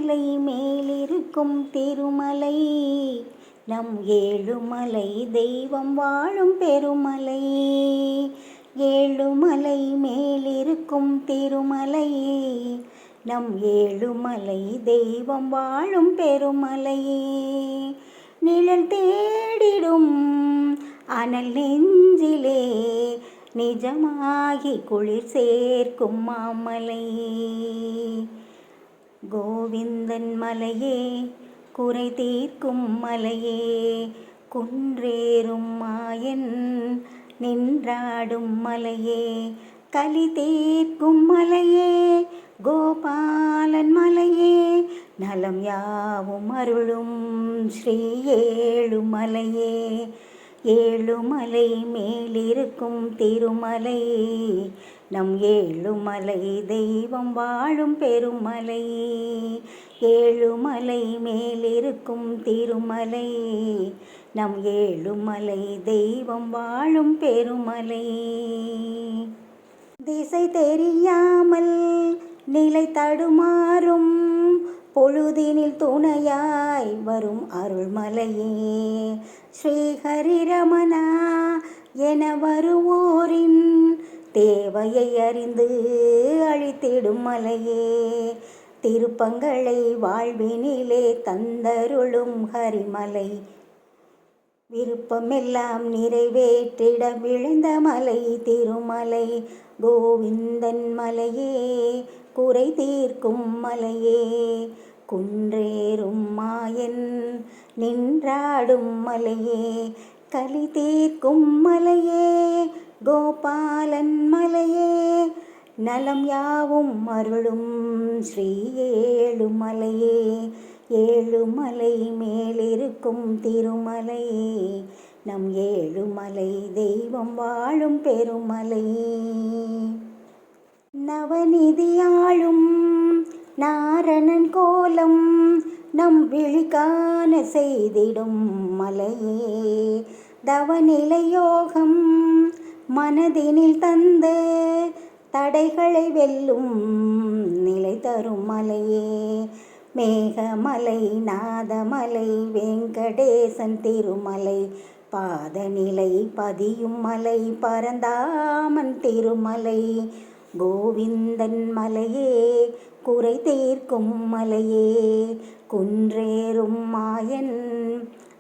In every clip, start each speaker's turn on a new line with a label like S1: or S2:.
S1: ஏழுமலை மேலிருக்கும் திருமலை, நம் ஏழுமலை தெய்வம் வாழும் பெருமலை. ஏழுமலை மேலிருக்கும் திருமலை, நம் ஏழுமலை தெய்வம் வாழும் பெருமலை. நிழல் தேடிடும் அனல் நெஞ்சிலே நிஜமாகி குளிர் சேர்க்கும் மாமலை. கோவிந்தன் மலையே, குறை தீர்க்கும் மலையே, குன்றேறும் மாயன் நின்றாடும் மலையே, கலி தீர்க்கும் மலையே, கோபாலன் மலையே, நலம் யாவும் அருளும் ஸ்ரீ ஏழுமலையே. ஏழுமலை மேலிருக்கும் திருமலை, நம் ஏழுமலை தெய்வம் வாழும் பெருமலை. ஏழுமலை மேலிருக்கும் திருமலை, நம் ஏழுமலை தெய்வம் வாழும் பெருமலை. திசை தெரியாமல் நிலை தடுமாறும் பொழுதினில் துணையாய் வரும் அருள்மலையே. ஸ்ரீஹரி ரமணா என வருவோரின் தேவையை அறிந்து அழித்திடும் மலையே. திருப்பங்களை வாழ்வினிலே தந்தருளும் ஹரிமலை, விருப்பமெல்லாம் நிறைவேற்றிட விழுந்த மலை திருமலை. கோவிந்தன் மலையே, குறை தீர்க்கும் மலையே, குன்றேறும் மாயன் நின்றாடும் மலையே, கலி தீர்க்கும் மலையே, கோபாலன் மலையே, நலம் யாவும் அருளும் ஸ்ரீ ஏழுமலையே. ஏழுமலை மேலிருக்கும் திருமலை, நம் ஏழுமலை தெய்வம் வாழும் பெருமலை. நவநிதியாளும் நாரணன் கோலம் நம் விழிகாண செய்திடும் மலையே. தவநிலை யோகம் மனதினில் தந்து தடைகளை வெல்லும் நிலை தரும் மலையே. மேகமலை, நாதமலை, வெங்கடேசன் திருமலை, பாதநிலை பதியும் மலை, பரந்தாமன் திருமலை. கோவிந்தன் மலையே, குறை தீர்க்கும் மலையே, குன்றேறும் மாயன்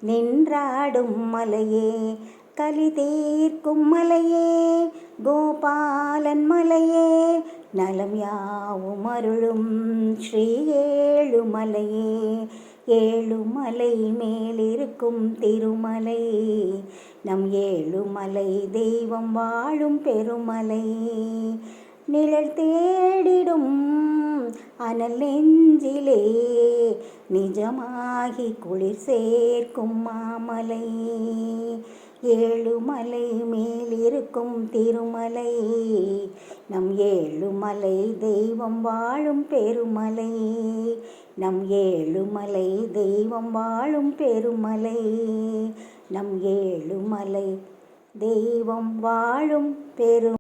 S1: நின்றாடும் மலையே, கலி தீர்க்கும் மலையே, கோபாலன் மலையே, நலம் யாவும் அருளும் ஸ்ரீ ஏழுமலையே. ஏழுமலை மேலிருக்கும் திருமலை, நம் ஏழுமலை தெய்வம் வாழும் பெருமலை. நிழல் தேடிடும் அனல் நெஞ்சிலே நிஜமாகி குளிர் சேர்க்கும் மாமலை. ஏழுமலை மேலிருக்கும் திருமலை, நம் ஏழுமலை தெய்வம் வாழும் பெருமலை. நம் ஏழுமலை தெய்வம் வாழும் பெருமலை. நம் ஏழுமலை தெய்வம் வாழும் பெரு